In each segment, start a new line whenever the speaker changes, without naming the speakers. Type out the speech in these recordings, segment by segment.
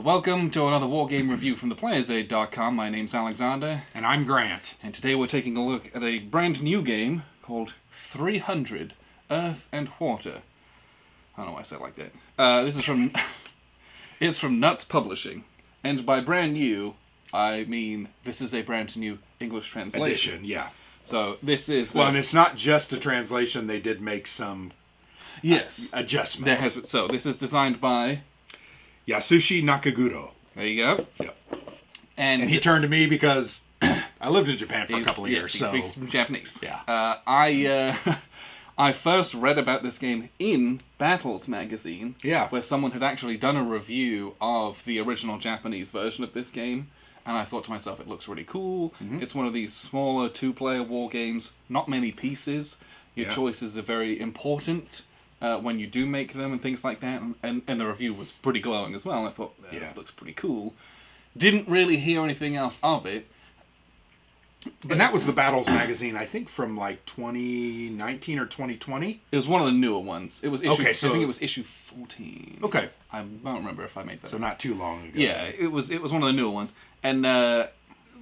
welcome to another Wargame review from theplayersaid.com. My name's Alexander.
And I'm Grant.
And today we're taking a look at a brand new game called 300 Earth and Water. I don't know why I said it like that. This is from... it's from Nuts Publishing. And by brand new, I mean this is a brand new English translation.
Edition, yeah.
So this is...
Well, and it's not just a translation. They did make some adjustments.
So this is designed by...
Yasushi Nakaguro.
There you go.
Yep.
And
he turned to me because I lived in Japan for a couple of years.
He
so
speaks some Japanese.
Yeah.
I first read about this game in Battles magazine.
Yeah.
Where someone had actually done a review of the original Japanese version of this game. And I thought to myself, it looks really cool. Mm-hmm. It's one of these smaller two-player war games. Not many pieces. Your choices are very important when you do make them and things like that. And the review was pretty glowing as well. And I thought, this looks pretty cool. Didn't really hear anything else of it.
And that was the Battles magazine, I think, from like 2019 or 2020?
It was one of the newer ones. It was issue,
okay, so,
I think it was issue 14.
Okay.
I don't remember if I made that.
So not too long ago.
Yeah, it was one of the newer ones. And,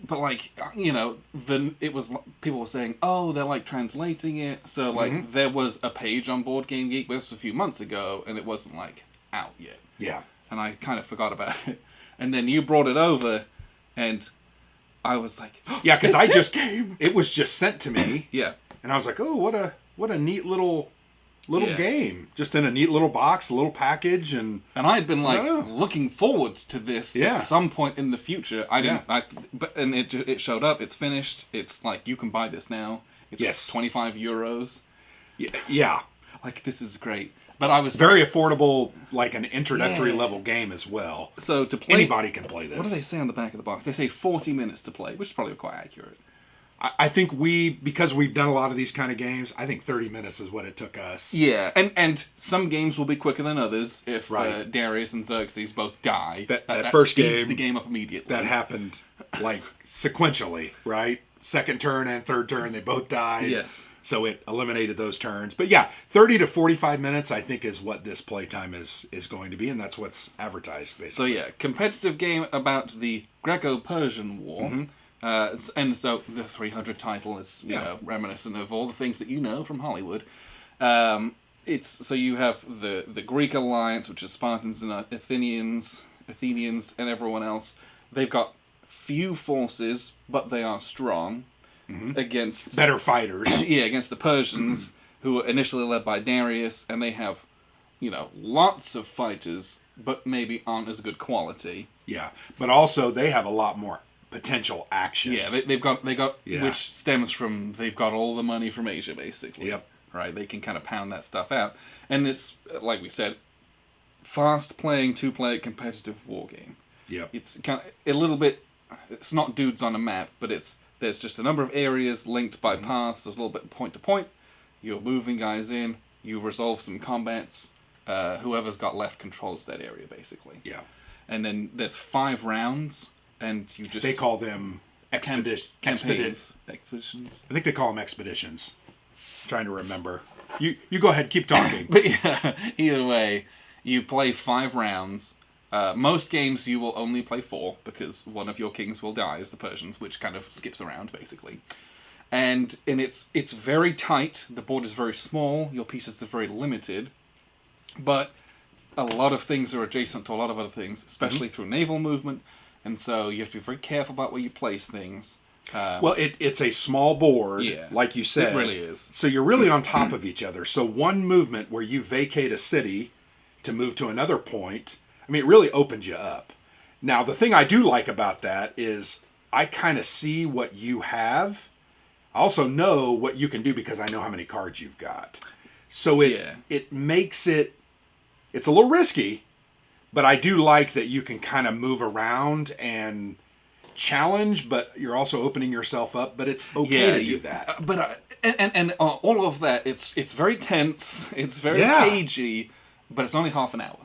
but like, you know, it was, people were saying, oh, they're like translating it. So like, there was a page on Board Game Geek, but this was a few months ago, and it wasn't like out yet.
Yeah.
And I kind of forgot about it. And then you brought it over, and I was like,
yeah, because it was just sent to me.
Yeah.
And I was like, oh, what a neat little game. Just in a neat little box, a little package. And
I had been like looking forward to this at some point in the future. I didn't, but it showed up. It's finished. It's like, you can buy this now. It's 25 euros.
Yeah.
Like, this is great. But I was
very affordable, like an introductory level game as well.
So to play,
anybody can play this.
What do they say on the back of the box? They say 40 minutes to play, which is probably quite accurate.
I think because we've done a lot of these kind of games, I think 30 minutes is what it took us.
Yeah, and some games will be quicker than others if Darius and Xerxes both die.
That first
speeds
game,
the game up immediately.
That happened like sequentially, right? Second turn and third turn, they both died.
Yes.
So it eliminated those turns. But yeah, 30 to 45 minutes, I think, is what this playtime is going to be, and that's what's advertised, basically.
So yeah, competitive game about the Greco-Persian War. Mm-hmm. And so the 300 title is, you know, reminiscent of all the things that you know from Hollywood. So you have the Greek alliance, which is Spartans and Athenians and everyone else. They've got few forces, but they are strong. Against
better fighters.
Against the Persians, who were initially led by Darius, and they have, you know, lots of fighters, but maybe aren't as good quality.
Yeah, but also they have a lot more potential actions.
Yeah, they've got which stems from they've got all the money from Asia, basically.
Yep. Right,
they can kind of pound that stuff out, and this, like we said, fast-playing two-player competitive war game.
Yep.
It's kind of a little bit. It's not dudes on a map, but there's just a number of areas linked by paths. There's a little bit point to point. You're moving guys in. You resolve some combats. Whoever's got left controls that area, basically.
Yeah.
And then there's 5 rounds, and you just...
They call them expeditions.
Expeditions.
I think they call them expeditions. I'm trying to remember. You go ahead, keep talking.
But yeah, either way, you play 5 rounds. Most games you will only play 4 because one of your kings will die as the Persians, which kind of skips around basically. And it's very tight. The board is very small. Your pieces are very limited, but a lot of things are adjacent to a lot of other things, especially through naval movement. And so you have to be very careful about where you place things.
Well, it's a small board, like you said.
It really is.
So you're really on top of each other. So one movement where you vacate a city to move to another point, I mean, it really opens you up. Now, the thing I do like about that is I kind of see what you have. I also know what you can do because I know how many cards you've got. So it makes it's a little risky, but I do like that you can kind of move around and challenge, but you're also opening yourself up, but it's okay to do that.
But all of that, it's very tense, it's very cagey, but it's only half an hour.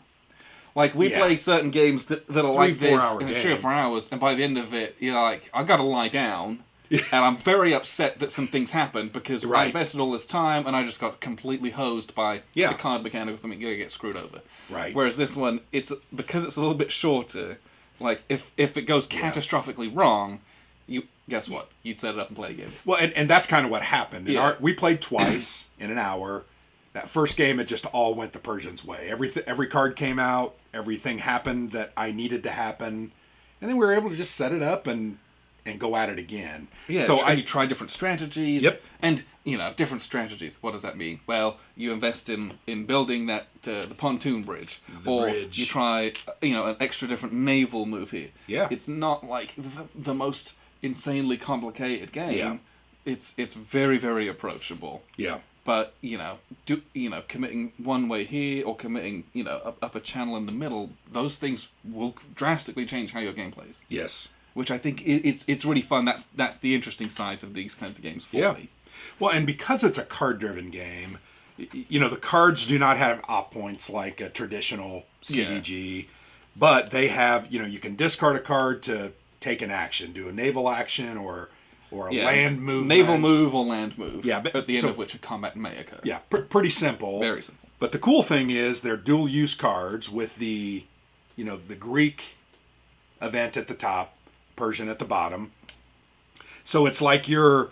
Like, we play certain games that are like this, and it's 3 or 4 hours, and by the end of it, you're like, I gotta lie down. and I'm very upset that some things happened because I
Right.
invested all this time and I just got completely hosed by
Yeah.
the card mechanic or something. You get screwed over.
Right.
Whereas this one, it's because it's a little bit shorter. Like if it goes catastrophically wrong, you guess what? You'd set it up and play a game.
Well, and that's kind of what happened.
Yeah.
We played twice in an hour. That first game, it just all went the Persians' way. Every card came out. Everything happened that I needed to happen. And then we were able to just set it up and go at it again.
Yeah,
so
you try different strategies.
Yep.
And, different strategies. What does that mean? Well, you invest in building that the pontoon bridge.
Bridge.
You try, an extra different naval move here.
Yeah.
It's not like the most insanely complicated game.
Yeah.
It's very, very approachable.
Yeah.
But, committing one way here or committing, up a channel in the middle, those things will drastically change how your game plays.
Yes.
Which I think it's really fun. That's the interesting sides of these kinds of games for me.
Well, and because it's a card-driven game, the cards do not have op points like a traditional CDG, but they have, you can discard a card to take an action, do a naval action or a land move.
Naval move or land move.
Yeah, but,
at the end of which a combat may occur.
Yeah, pretty simple.
Very simple.
But the cool thing is they're dual-use cards with the Greek event at the top, Persian at the bottom. So it's like you're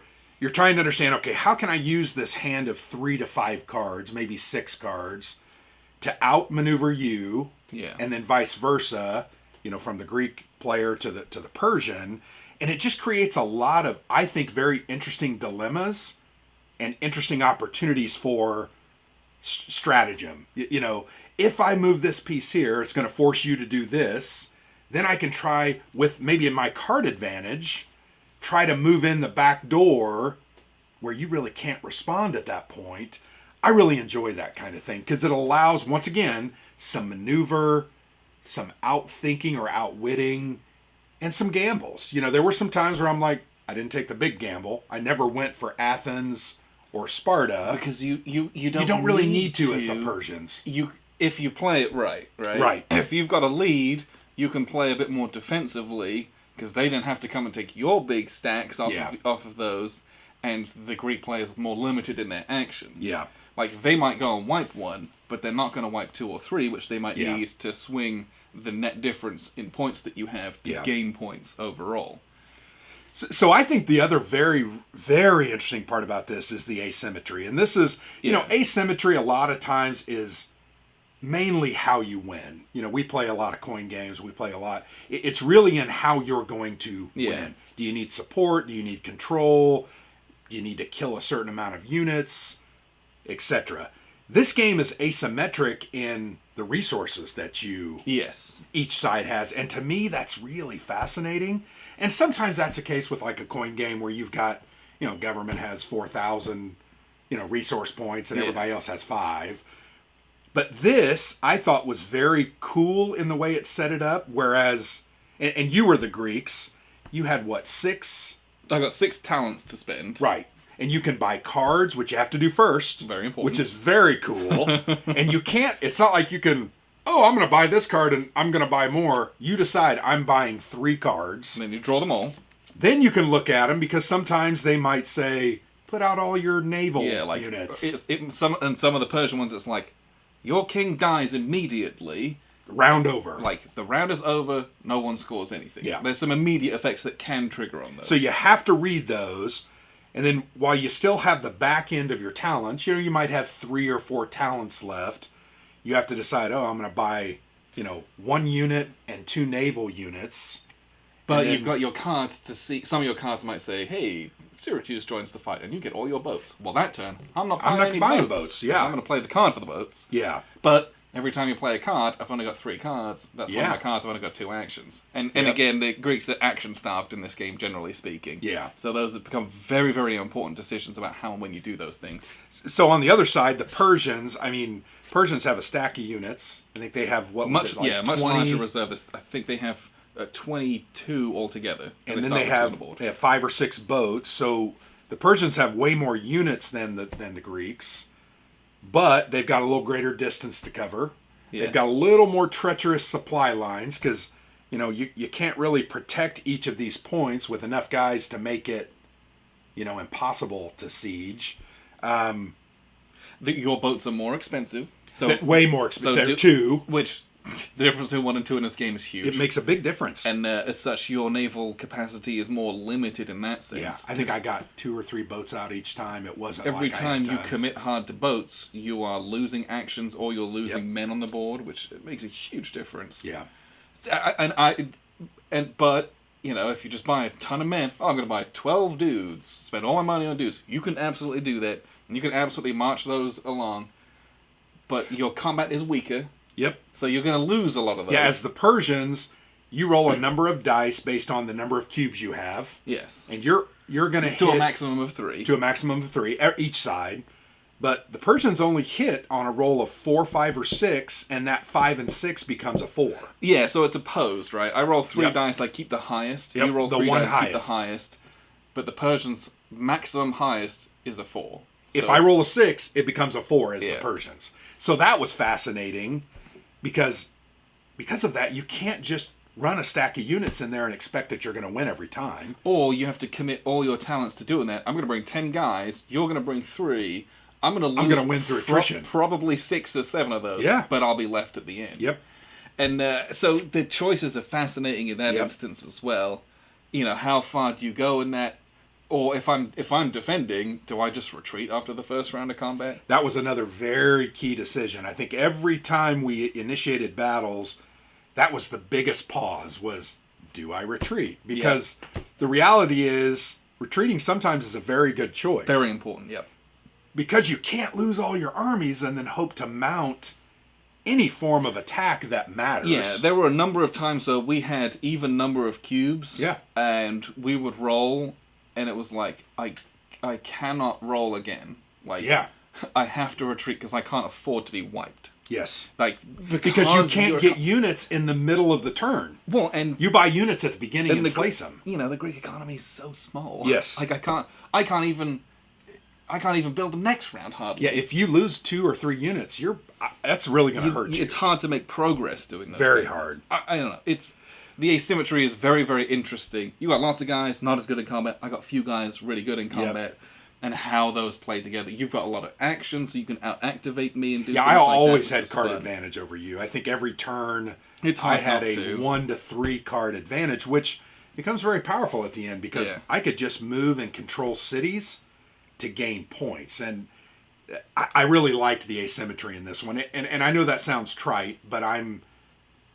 trying to understand, okay, how can I use this hand of 3 to 5 cards, maybe 6 cards, to outmaneuver you, and then vice versa, from the Greek player to the Persian, and it just creates a lot of, I think, very interesting dilemmas and interesting opportunities for stratagem. If I move this piece here, it's going to force you to do this. Then I can try, with maybe my card advantage, try to move in the back door where you really can't respond at that point. I really enjoy that kind of thing because it allows, once again, some maneuver, some outthinking or outwitting, and some gambles. There were some times where I'm like, I didn't take the big gamble. I never went for Athens or Sparta.
Because you
don't really need to as the Persians.
If you play it right?
Right.
If you've got a lead, you can play a bit more defensively because they then have to come and take your big stacks off of those, and the Greek players are more limited in their actions.
Yeah.
Like, they might go and wipe one, but they're not going to wipe 2 or 3, which they might need to swing the net difference in points that you have to gain points overall.
So I think the other very, very interesting part about this is the asymmetry. And this is, asymmetry a lot of times is mainly how you win. We play a lot of coin games. We play a lot. It's really in how you're going to win. Do you need support? Do you need control? Do you need to kill a certain amount of units, etc.? This game is asymmetric in the resources that each side has. And to me, that's really fascinating. And sometimes that's the case with like a coin game where you've got, government has 4,000, resource points and everybody else has 5. But this, I thought, was very cool in the way it set it up. Whereas, and you were the Greeks, you had what, 6?
I got 6 talents to spend.
Right. And you can buy cards, which you have to do first.
Very important.
Which is very cool. And you can't, it's not like you can, I'm going to buy this card and I'm going to buy more. You decide, I'm buying 3 cards.
And then you draw them all.
Then you can look at them because sometimes they might say, put out all your naval units.
Some of the Persian ones, it's like, your king dies immediately.
Round over.
Like, the round is over, no one scores anything.
Yeah.
There's some immediate effects that can trigger on those.
So you have to read those. And then while you still have the back end of your talents, you might have 3 or 4 talents left. You have to decide, I'm going to buy, 1 unit and 2 naval units.
But you've got your cards to see. Some of your cards might say, hey, Syracuse joins the fight and you get all your boats. Well, that turn, I'm not buying boats.
Yeah.
I'm going to play the card for the boats.
Yeah.
But every time you play a card, I've only got 3 cards. That's one of my cards. I've only got 2 actions. And again, the Greeks are action-starved in this game, generally speaking.
Yeah.
So those have become very, very important decisions about how and when you do those things.
So on the other side, the Persians, Persians have a stack of units. I think they have,
much larger reserve. I think they have 22 altogether.
And then they have 5 or 6 boats. So the Persians have way more units than the Greeks. But they've got a little greater distance to cover. Yes. They've got a little more treacherous supply lines because, you can't really protect each of these points with enough guys to make it impossible to siege.
Your boats are more expensive. So
Way more expensive. They're two.
Which, the difference between 1 and 2 in this game is huge.
It makes a big difference.
And as such, your naval capacity is more limited in that sense.
Yeah, I think I got 2 or 3 boats out each time. It wasn't
every
like
time
I had
you
tons.
commit hard to boats, you are losing actions or you're losing men on the board, which makes a huge difference.
Yeah.
But if you just buy a ton of men, I'm going to buy 12 dudes, spend all my money on dudes. You can absolutely do that, and you can absolutely march those along. But your combat is weaker.
Yep.
So you're going to lose a lot of those.
Yeah, as the Persians, you roll a number of dice based on the number of cubes you have.
Yes.
And you're going to hit
to a maximum of 3.
To a maximum of 3 each side. But the Persians only hit on a roll of 4, 5, or 6, and that 5 and 6 becomes a 4.
Yeah, so it's opposed, right? I roll 3 dice, I keep the highest.
Yep,
You roll
the
3
one
dice,
highest.
keep the highest. But the Persians' maximum highest is a 4.
If
So-
I roll a 6, it becomes a 4 as the
Yeah.
Persians. So that was fascinating because of that, you can't just run a stack of units in there and expect that you're going to win every time.
Or you have to commit all your talents to doing that. I'm going to bring 10 guys, you're going to bring 3. I'm going to
win through attrition.
Probably 6 or 7 of those.
Yeah.
But I'll be left at the end.
Yep.
And so the choices are fascinating in that instance as well. How far do you go in that? Or if I'm defending, do I just retreat after the first round of combat?
That was another very key decision. I think every time we initiated battles, that was the biggest pause was, do I retreat? Because the reality is retreating sometimes is a very good choice.
Very important, yep.
Because you can't lose all your armies and then hope to mount any form of attack that matters.
Yeah, there were a number of times where we had even number of cubes.
Yeah.
And we would roll, and it was like, I cannot roll again. Like, I have to retreat because I can't afford to be wiped.
Yes.
Like
because you can't get units in the middle of the turn.
Well, and
you buy units at the beginning and place them.
The Greek economy is so small.
Yes.
Like I can't even build the next round hardly.
Yeah, if you lose 2 or 3 units, that's really going to hurt you.
It's hard to make progress doing that.
Very hard.
I don't know. The asymmetry is very, very interesting. You got lots of guys not as good in combat. I got a few guys really good in combat. And how those play together. You've got a lot of action, so you can out-activate me and do things like that.
Yeah, I always had card
fun.
advantage over you. I think every turn
it's hard
I had
not
a
to.
1 to 3 card advantage, which becomes very powerful at the end because I could just move and control cities to gain points. And I really liked the asymmetry in this one. And I know that sounds trite, but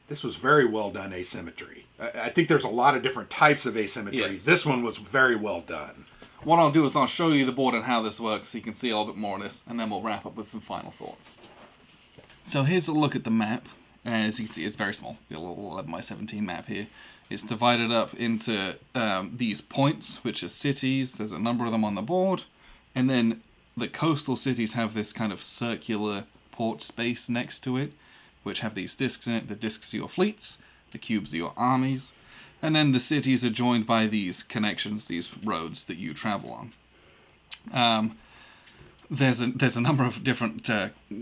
this was very well done asymmetry. I think there's a lot of different types of asymmetry.
Yes.
This one was very well done.
What I'll do is I'll show you the board and how this works so you can see a little bit more of this, and then we'll wrap up with some final thoughts. So here's a look at the map. As you can see, it's very small. Got a little 11 by 17 map here. It's divided up into these points, which are cities. There's a number of them on the board. And then the coastal cities have this kind of circular port space next to it, which have these discs in it. The discs are your fleets. The cubes are your armies. And then the cities are joined by these connections, these roads that you travel on. There's a number of different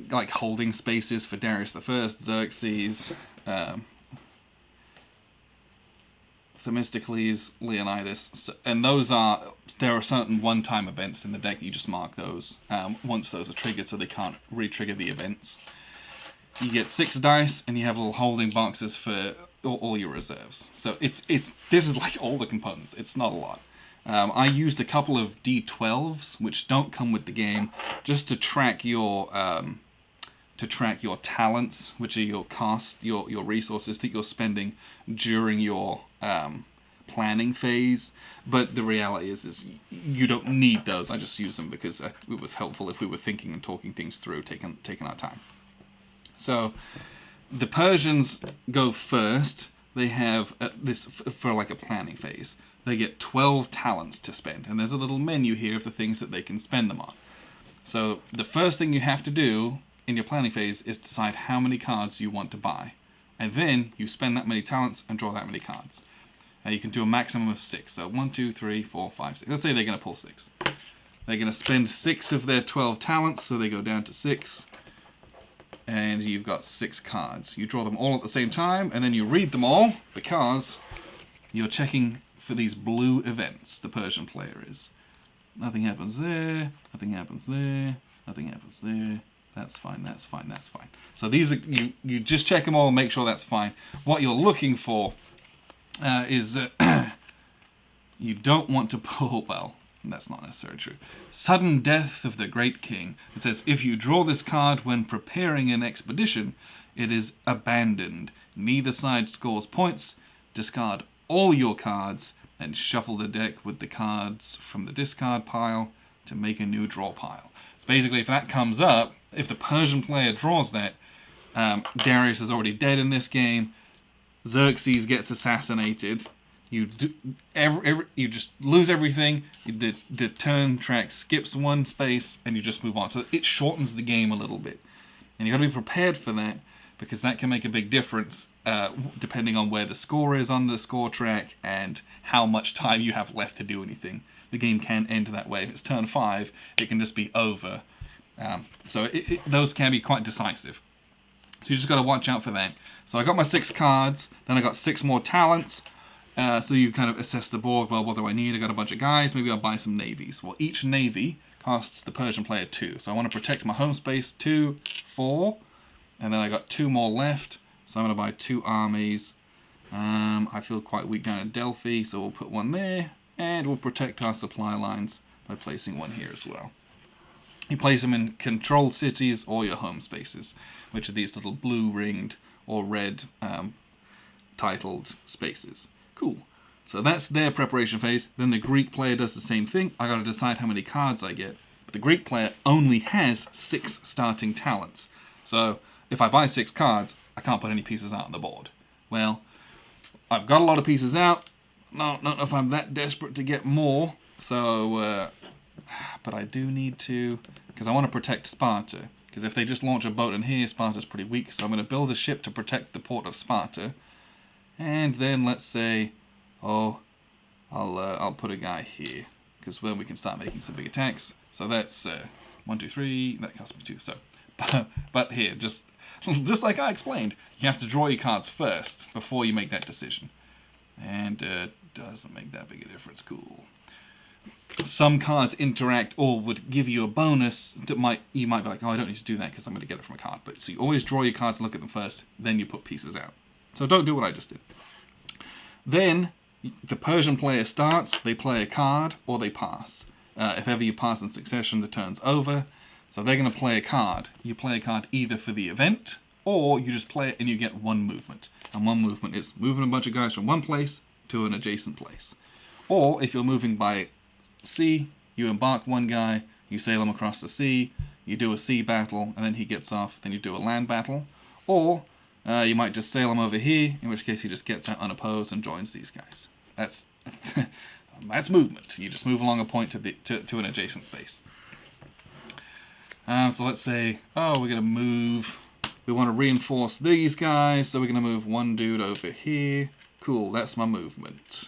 like holding spaces for Darius I, Xerxes, Themistocles, Leonidas, and there are certain one-time events in the deck that you just mark those once those are triggered, so they can't re-trigger the events. You get 6 dice, and you have little holding boxes for all your reserves. So this is like all the components. It's not a lot. I used a couple of D12s, which don't come with the game, just to track your talents, which are your cost, your resources that you're spending during your planning phase. But the reality is you don't need those. I just use them because it was helpful if we were thinking and talking things through, taking our time. So the Persians go first. They have this for like a planning phase. They get 12 talents to spend, and there's a little menu here of the things that they can spend them on. So the first thing you have to do in your planning phase is decide how many cards you want to buy, and then you spend that many talents and draw that many cards. And you can do a maximum of 6. So 1, 2, 3, 4, 5, 6. Let's say they're going to pull 6. They're going to spend 6 of their 12 talents, so they go down to 6. And you've got 6 cards. You draw them all at the same time, and then you read them all, because you're checking for these blue events, the Persian player is. Nothing happens there. Nothing happens there. Nothing happens there. That's fine. That's fine. That's fine. So these are you just check them all and make sure that's fine. What you're looking for is you don't want to pull. Well, that's not necessarily true. Sudden death of the great king. It says if you draw this card when preparing an expedition, it is abandoned. Neither side scores points. Discard all your cards and shuffle the deck with the cards from the discard pile to make a new draw pile. So basically, if that comes up, if the Persian player draws that, Darius is already dead in this game. Xerxes gets assassinated. You just lose everything. The turn track skips one space, and you just move on. So it shortens the game a little bit, and you got to be prepared for that because that can make a big difference depending on where the score is on the score track and how much time you have left to do anything. The game can end that way. If it's turn 5, it can just be over. So those can be quite decisive. So you just got to watch out for that. So I got my 6 cards, then I got 6 more talents. So you kind of assess the board. Well, what do I need? I got a bunch of guys. Maybe I'll buy some navies. Well, each navy costs the Persian player 2. So I want to protect my home space. 2, 4. And then I got 2 more left. So I'm going to buy 2 armies. I feel quite weak down at Delphi. So we'll put 1 there. And we'll protect our supply lines by placing 1 here as well. You place them in controlled cities or your home spaces, which are these little blue ringed or red titled spaces. Cool. So that's their preparation phase. Then the Greek player does the same thing. I got to decide how many cards I get. But the Greek player only has 6 starting talents. So if I buy 6 cards, I can't put any pieces out on the board. Well, I've got a lot of pieces out. Not know if I'm that desperate to get more. So, but I do need to, because I want to protect Sparta. Because if they just launch a boat in here, Sparta's pretty weak. So I'm going to build a ship to protect the port of Sparta. And then let's say, I'll put a guy here, because then we can start making some big attacks. So that's 1, 2, 3. That costs me 2. So, but here, just like I explained, you have to draw your cards first before you make that decision. And doesn't make that big a difference. Cool. Some cards interact or would give you a bonus that you might be like, oh, I don't need to do that because I'm going to get it from a card. But so you always draw your cards and look at them first, then you put pieces out. So don't do what I just did. Then the Persian player starts, they play a card, or they pass. If ever you pass in succession, the turn's over. So they're going to play a card. You play a card either for the event, or you just play it and you get 1 movement. And 1 movement is moving a bunch of guys from one place to an adjacent place. Or if you're moving by sea, you embark 1 guy, you sail him across the sea, you do a sea battle, and then he gets off, then you do a land battle. Or you might just sail him over here, in which case he just gets out unopposed and joins these guys. That's that's movement. You just move along a point to an adjacent space. So let's say, we're going to move. We want to reinforce these guys, so we're going to move 1 dude over here. Cool, that's my movement.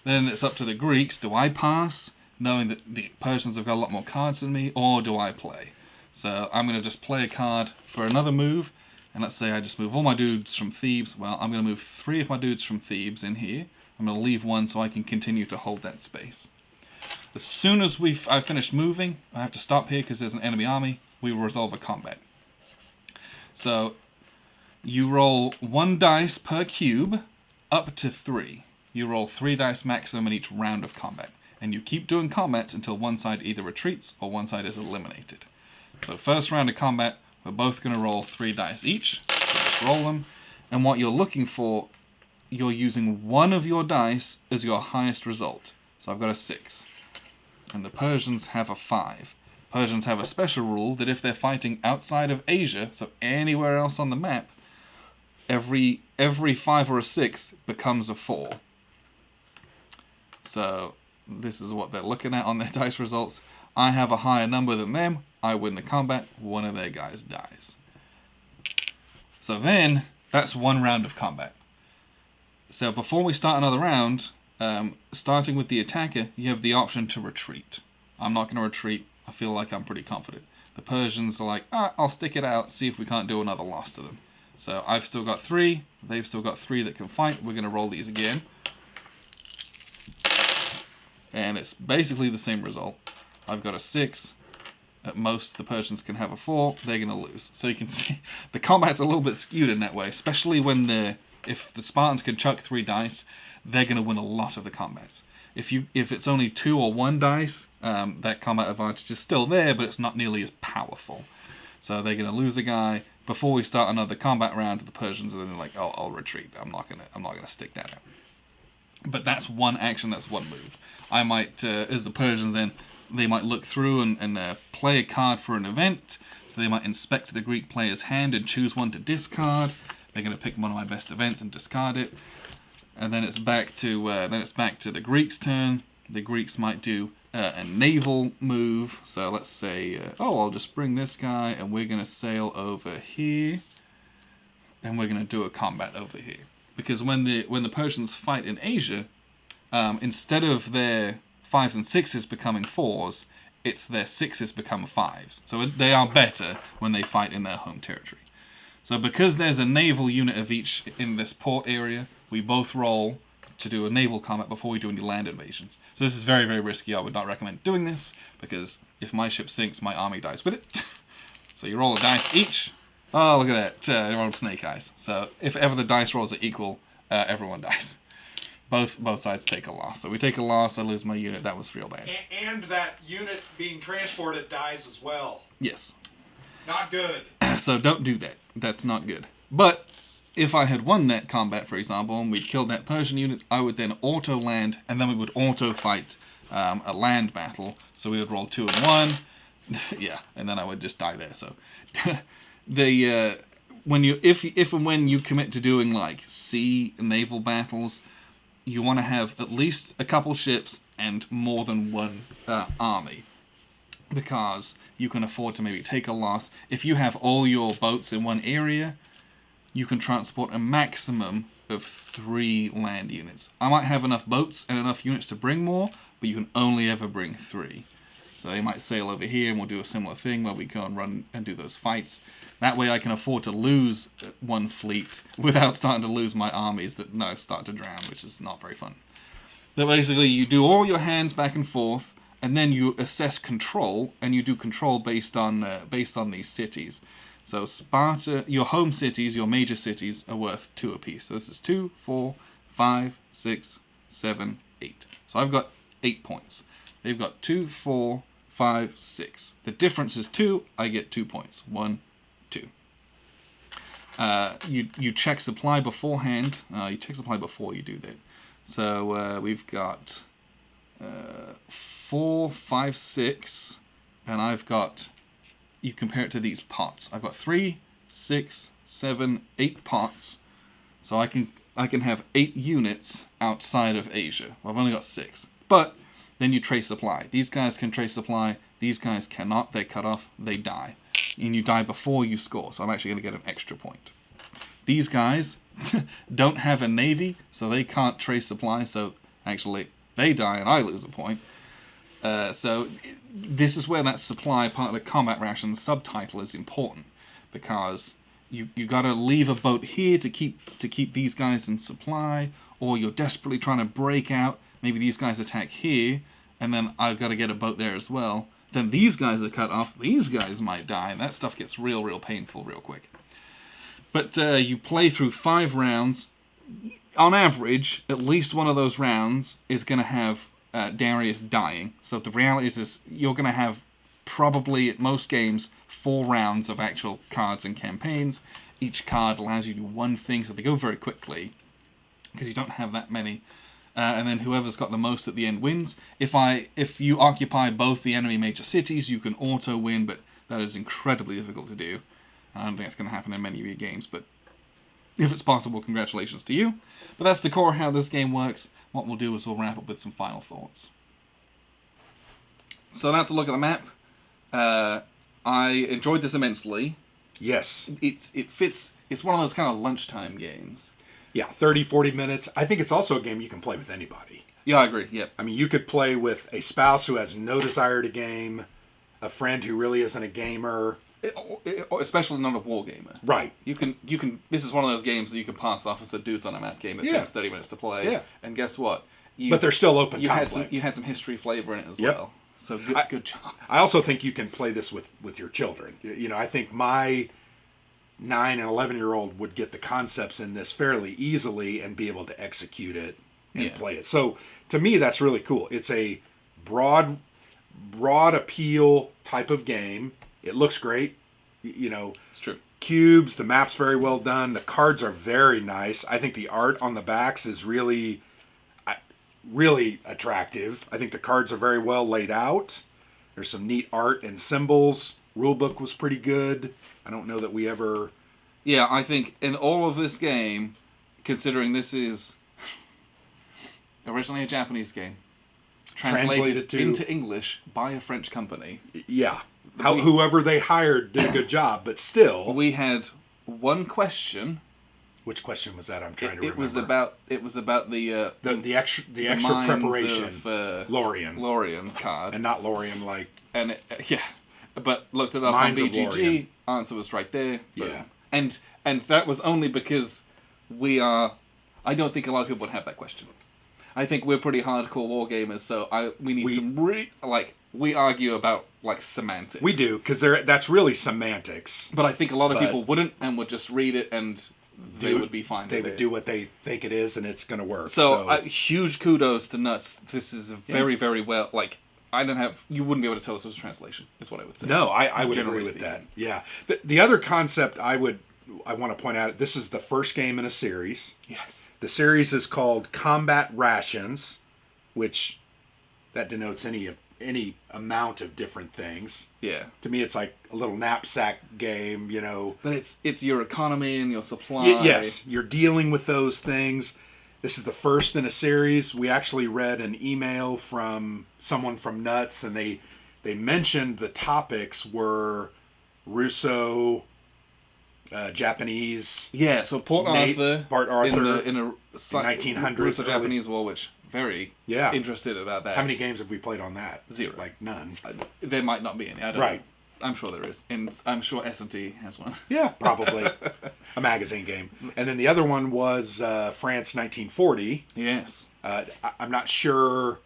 Then it's up to the Greeks. Do I pass, knowing that the Persians have got a lot more cards than me, or do I play? So I'm going to just play a card for another move. And let's say I just move all my dudes from Thebes. Well, I'm going to move 3 of my dudes from Thebes in here. I'm going to leave 1 so I can continue to hold that space. As soon as I've finished moving, I have to stop here because there's an enemy army. We will resolve a combat. So you roll 1 dice per cube up to 3. You roll 3 dice maximum in each round of combat. And you keep doing combats until one side either retreats or one side is eliminated. So first round of combat, we're both going to roll 3 dice each. So just roll them. And what you're looking for, you're using 1 of your dice as your highest result. So I've got a 6. And the Persians have a 5. Persians have a special rule that if they're fighting outside of Asia, so anywhere else on the map, every 5 or a 6 becomes a 4. So this is what they're looking at on their dice results. I have a higher number than them. I win the combat. 1 of their guys dies. So then, that's 1 round of combat. So before we start another round, starting with the attacker, you have the option to retreat. I'm not going to retreat. I feel like I'm pretty confident. The Persians are like, I'll stick it out, see if we can't do another loss to them. So I've still got 3. They've still got 3 that can fight. We're going to roll these again. And it's basically the same result. I've got a 6. At most, the Persians can have a 4. They're going to lose. So you can see the combat's a little bit skewed in that way, especially when if the Spartans can chuck 3 dice, they're going to win a lot of the combats. If it's only 2 or 1 dice, that combat advantage is still there, but it's not nearly as powerful. So they're going to lose a guy before we start another combat round. The Persians are then like, "Oh, I'll retreat. I'm not gonna stick that out." But that's one action. That's one move. I might, as the Persians, then they might look through and play a card for an event. So they might inspect the Greek player's hand and choose one to discard. They're going to pick one of my best events and discard it. And then it's back to the Greeks' turn. The Greeks might do a naval move. So let's say, I'll just bring this guy, and we're going to sail over here, and we're going to do a combat over here. Because when the Persians fight in Asia, instead of their 5s and 6s becoming 4s, it's their 6s become 5s. So they are better when they fight in their home territory. So because there's a naval unit of each in this port area, we both roll to do a naval combat before we do any land invasions. So this is very, very risky. I would not recommend doing this, because if my ship sinks, my army dies with it. So you roll a dice each. Oh, look at that. They rolled snake eyes. So if ever the dice rolls are equal, everyone dies. Both sides take a loss. So we take a loss, I lose my unit. That was real bad.
And that unit being transported dies as well.
Yes.
Not good.
So don't do that. That's not good. But if I had won that combat, for example, and we'd killed that Persian unit, I would then auto-land, and then we would auto-fight a land battle. So we would roll 2 and 1. Yeah, and then I would just die there. So if and when you commit to doing like sea naval battles, you want to have at least a couple ships and more than one army, because you can afford to maybe take a loss. If you have all your boats in one area, you can transport a maximum of 3 land units. I might have enough boats and enough units to bring more, but you can only ever bring 3. So they might sail over here, and we'll do a similar thing where we go and run and do those fights. That way I can afford to lose one fleet without starting to lose my armies that start to drown, which is not very fun. So basically you do all your hands back and forth, and then you assess control, and you do control based on these cities. So Sparta, your home cities, your major cities, are worth 2 apiece. So this is 2, 4, 5, 6, 7, 8. So I've got 8 points. They've got 2, 4, 5, 6. The difference is 2. I get 2 points. 1, 2. You check supply beforehand. You check supply before you do that. So we've got 4, 5, 6, and I've got. You compare it to these pots. I've got 3, 6, 7, 8 pots. So I can have 8 units outside of Asia. Well, I've only got 6, but then you trace supply. These guys can trace supply. These guys cannot. They cut off. They die. And you die before you score. So I'm actually going to get an extra point. These guys don't have a navy, so they can't trace supply. So actually, they die and I lose a point. So this is where that supply part of the combat ration subtitle is important, because you got to leave a boat here to keep these guys in supply, or you're desperately trying to break out. Maybe these guys attack here, and then I've got to get a boat there as well. Then these guys are cut off. These guys might die, and that stuff gets real painful real quick. But you play through 5 rounds. On average, at least one of those rounds is going to have Darius dying. So the reality is you're going to have probably at most games 4 rounds of actual cards and campaigns. Each card allows you to do one thing, so they go very quickly because you don't have that many. And then whoever's got the most at the end wins. If you occupy both the enemy major cities, you can auto win, but that is incredibly difficult to do. I don't think it's going to happen in many of your games, but if it's possible, congratulations to you. But that's the core of how this game works. What we'll do is we'll wrap up with some final thoughts. So that's a look at the map. I enjoyed this immensely.
Yes.
It fits. It's one of those kind of lunchtime games.
Yeah, 30, 40 minutes. I think it's also a game you can play with anybody.
Yeah, I agree. Yep.
I mean, you could play with a spouse who has no desire to game, a friend who really isn't a gamer.
Especially not a war gamer.
Right.
You can. This is one of those games that you can pass off as a dudes on a map game that takes 30 minutes to play.
Yeah.
And guess what?
But they're still open to play.
You had some history flavor in it as well. So good job.
I also think you can play this with your children. You know, I think my 9 and 11-year-old would get the concepts in this fairly easily and be able to execute it and play it. So to me, that's really cool. It's a broad appeal type of game. It looks great. You know,
It's true.
Cubes, the map's very well done. The cards are very nice. I think the art on the backs is really attractive. I think the cards are very well laid out. There's some neat art and symbols. Rulebook was pretty good. I don't know that we ever...
Yeah, I think in all of this game, considering this is originally a Japanese game, translated into English by a French company.
Yeah. Whoever they hired did a good job, but still...
We had one question.
Which question was that? I'm trying to remember.
It was about the
extra preparation
of
Lorien
card,
and not Lorien like
but looked it up
Mines
on
of
BGG.
Lorien.
Answer was right there. Boom.
Yeah,
and that was only because I don't think a lot of people would have that question. I think we're pretty hardcore war gamers, so we argue about like semantics.
We do, because that's really semantics.
But I think a lot of people wouldn't and would just read it and they would be fine with it.
They would do what they think it is and it's going to work.
So huge kudos to Nuts. This is a very, very well, like, you wouldn't be able to tell this was a translation, is what I would say.
No, I would agree with that. Yeah. The other concept I want to point out, this is the first game in a series.
Yes.
The series is called Combat Rations, which that denotes any amount of different things.
Yeah.
To me, it's like a little knapsack game, you know.
But it's your economy and your supply.
Yes, you're dealing with those things. This is the first in a series. We actually read an email from someone from Nuts, and they mentioned the topics were Russo, Japanese.
Yeah, so Port Arthur
in
a
1900s
Russo-Japanese war, which very interested about that.
How many games have we played on that?
0.
Like none.
There might not be any. I don't know. I'm sure there is, and I'm sure S&T has one.
Yeah, probably a magazine game. And then the other one was France 1940.
Yes.
I'm not sure.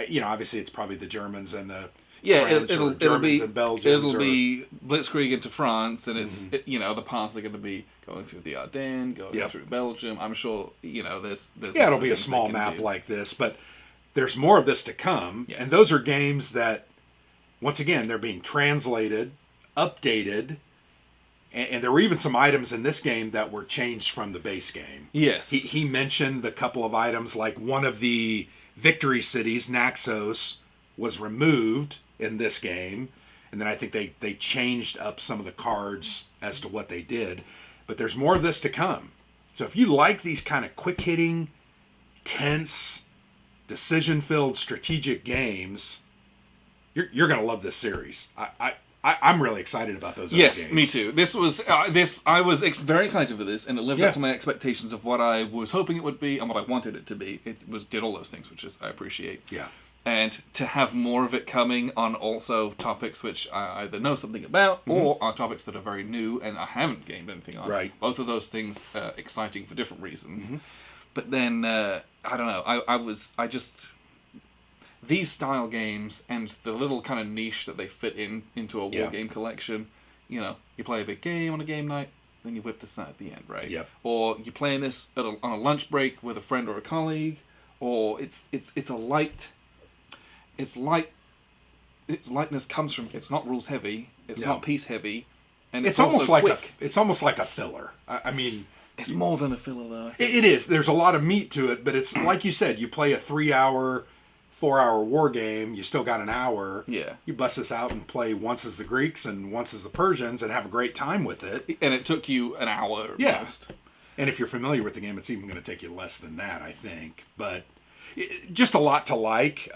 You know, obviously it's probably the Germans and the
French,
it'll be
and Belgians. It'll be blitzkrieg into France, and it's the paths are going to be going through the Ardennes, going through Belgium. I'm sure there's
it'll be a small map like this, but there's more of this to come,
yes.
And those are games that, once again, they're being translated, updated, and there were even some items in this game that were changed from the base game.
Yes,
he mentioned a couple of items, like one of the victory cities, Naxos, was removed in this game, and then I think they changed up some of the cards as to what they did. But there's more of this to come. So if you like these kind of quick-hitting, tense, decision-filled strategic games, you're going to love this series. I'm really excited about those other games.
Yes, me too. This was I was very excited for this, and it lived up to my expectations of what I was hoping it would be and what I wanted it to be. It did all those things, which I appreciate.
Yeah.
And to have more of it coming on also topics which I either know something about or are topics that are very new and I haven't gained anything on.
Right.
Both of those things exciting for different reasons. Mm-hmm. But then I don't know. These style games and the little kind of niche that they fit into a war game collection. You play a big game on a game night, then you whip this out at the end, right?
Yep.
Or you're playing this on a lunch break with a friend or a colleague, or it's a light. Its lightness comes from it's not rules heavy, it's not piece heavy, and it's
almost like
quick.
it's almost like a filler. I mean,
it's more than a filler though.
It is. There's a lot of meat to it, but it's like you said. You play a 3-hour, 4-hour war game. You still got an hour.
Yeah.
You bust this out and play once as the Greeks and once as the Persians and have a great time with it.
And it took you an hour. Most.
And if you're familiar with the game, it's even going to take you less than that, I think. But just a lot to like.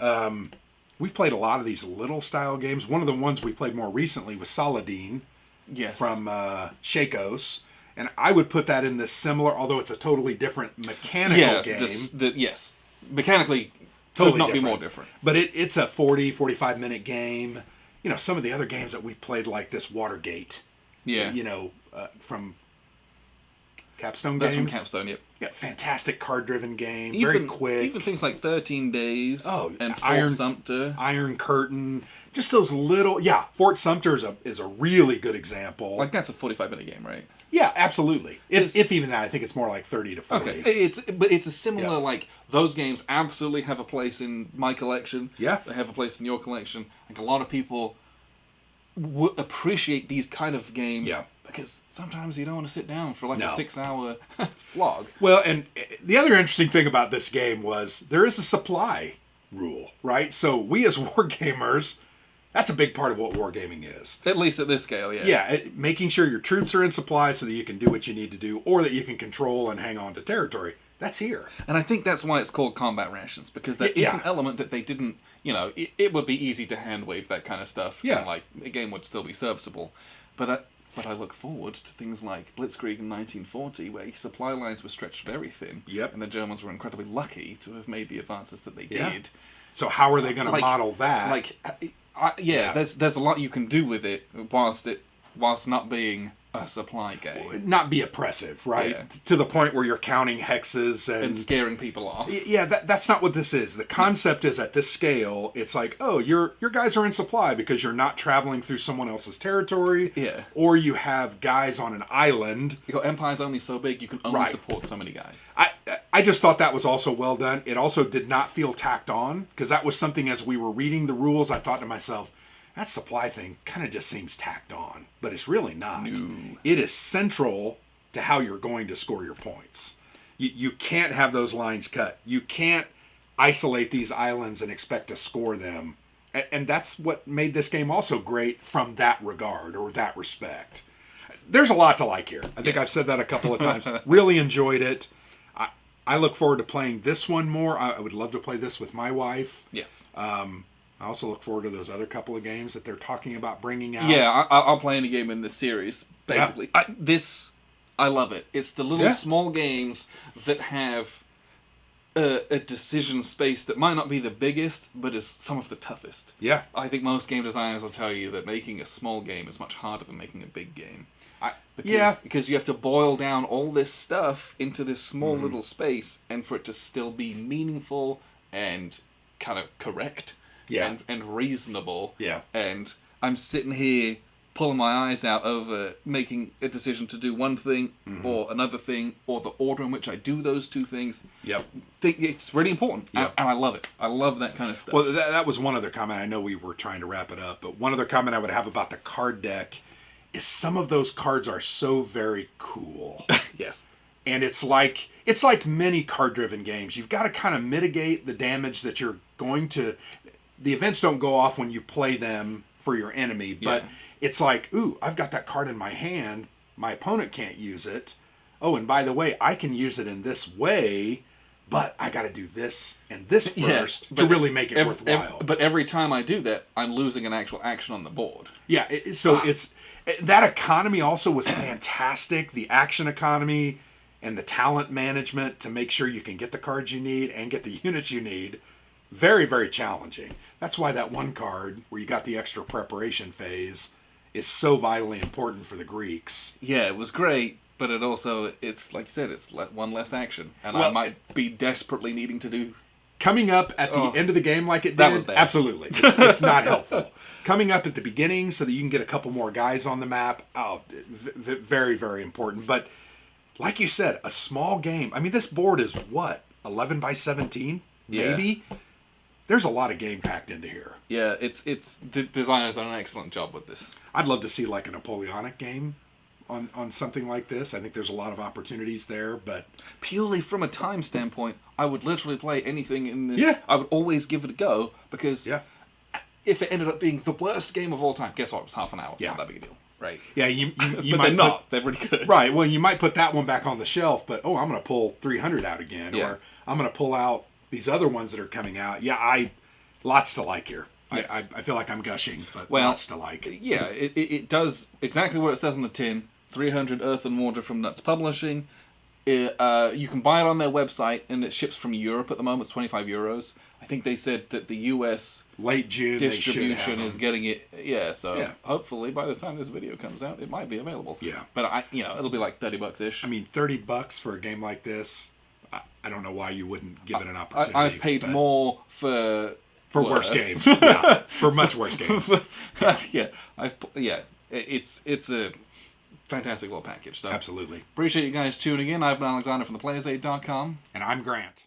We've played a lot of these little style games. One of the ones we played more recently was Saladin from Shakos. And I would put that in this similar, although it's a totally different mechanical game.
Yes. Mechanically,
totally
could not
different.
Be more different.
But it's a 40, 45-minute game. Some of the other games that we've played, like this Watergate.
Yeah.
From Capstone
That's
Games.
from Capstone, yep.
Yeah, fantastic card-driven game, very quick.
Even things like 13 Days and Fort Sumter.
Iron Curtain, just those little... Yeah, Fort Sumter is a really good example.
Like, that's a 45-minute game, right?
Yeah, absolutely. If even that, I think it's more like 30 to 40.
Okay, it's a similar, like, those games absolutely have a place in my collection.
Yeah.
They have a place in your collection. Like, a lot of people appreciate these kind of games.
Yeah.
Because sometimes you don't want to sit down for like a
No.
6-hour slog.
Well, and the other interesting thing about this game was there is a supply rule, right? So we as wargamers, that's a big part of what wargaming is.
At least at this scale, yeah.
Yeah, making sure your troops are in supply so that you can do what you need to do, or that you can control and hang on to territory. That's here.
And I think that's why it's called combat rations, because there is an element that they didn't, it would be easy to hand-wave that kind of stuff.
Yeah.
And, like, a game would still be serviceable. But I look forward to things like Blitzkrieg in 1940, where supply lines were stretched very thin.
Yep.
And the Germans were incredibly lucky to have made the advances that they did.
So how are they going to model that?
There's a lot you can do with it whilst not being a supply game.
Not be oppressive, right?
Yeah.
To the point where you're counting hexes and
scaring people off.
Yeah, that's not what this is. The concept is at this scale, it's like, oh, your guys are in supply because you're not traveling through someone else's territory.
Yeah.
Or you have guys on an island.
Your empire's only so big, you can only support so many guys.
I just thought that was also well done. It also did not feel tacked on, because that was something as we were reading the rules, I thought to myself, that supply thing kind of just seems tacked on, but it's really not.
No.
It is central to how you're going to score your points. You can't have those lines cut. You can't isolate these islands and expect to score them. And that's what made this game also great from that regard, or that respect. There's a lot to like here. I think I've said that a couple of times. Really enjoyed it. I look forward to playing this one more. I would love to play this with my wife.
Yes.
I also look forward to those other couple of games that they're talking about bringing out.
Yeah, I'll play any game in this series, basically. Yeah. I love it. It's the little small games that have a decision space that might not be the biggest, but is some of the toughest.
Yeah.
I think most game designers will tell you that making a small game is much harder than making a big game. Because you have to boil down all this stuff into this small little space, and for it to still be meaningful and kind of correct.
Yeah.
And reasonable.
Yeah.
And I'm sitting here pulling my eyes out over making a decision to do one thing or another thing, or the order in which I do those two things.
Yep.
It's really important.
Yep.
And I love it. I love that kind of stuff.
Well, that was one other comment. I know we were trying to wrap it up, but one other comment I would have about the card deck is some of those cards are so very cool.
Yes.
And it's like many card-driven games. You've got to kind of mitigate the damage that you're going to... The events don't go off when you play them for your enemy, but it's like, ooh, I've got that card in my hand. My opponent can't use it. Oh, and by the way, I can use it in this way, but I got to do this and this first to really make it worthwhile.
But every time I do that, I'm losing an actual action on the board.
Yeah, it's... That economy also was fantastic. The action economy and the talent management to make sure you can get the cards you need and get the units you need. Very, very challenging. That's why that one card where you got the extra preparation phase is so vitally important for the Greeks.
Yeah, it was great, but it's like you said, it's one less action. And I might be desperately needing to do...
Coming up at the end of the game like it did,
that was bad.
Absolutely. It's not helpful. Coming up at the beginning so that you can get a couple more guys on the map, very, very important. But like you said, a small game. I mean, this board is what, 11 by 17? Maybe? Yeah. There's a lot of game packed into here. Yeah,
the designers done an excellent job with this.
I'd love to see like a Napoleonic game on something like this. I think there's a lot of opportunities there, but...
Purely from a time standpoint, I would literally play anything in this.
Yeah.
I would always give it a go, because if it ended up being the worst game of all time, guess what? It was half an hour. It's not that big a deal. Right.
Yeah, you
but
might
they're not. They're really good.
Right. Well, you might put that one back on the shelf, but, I'm going to pull 300 out again, or I'm going to pull out these other ones that are coming out. Yeah, lots to like here. Yes. I feel like I'm gushing, but lots to like.
Yeah, it does exactly what it says on the tin. 300 Earth and Water from Nuts Publishing. You can buy it on their website, and it ships from Europe at the moment. It's €25. I think they said that the US
late June
distribution is
them.
getting it. Yeah, so hopefully by the time this video comes out, it might be available.
Yeah,
but it'll be like $30 ish.
I mean, $30 for a game like this. I don't know why you wouldn't give it an opportunity.
I've paid more for
worse games. Yeah, for much worse games.
It's a fantastic little package. So
absolutely
appreciate you guys tuning in. I've been Alexander from theplayersaid.com.
And I'm Grant.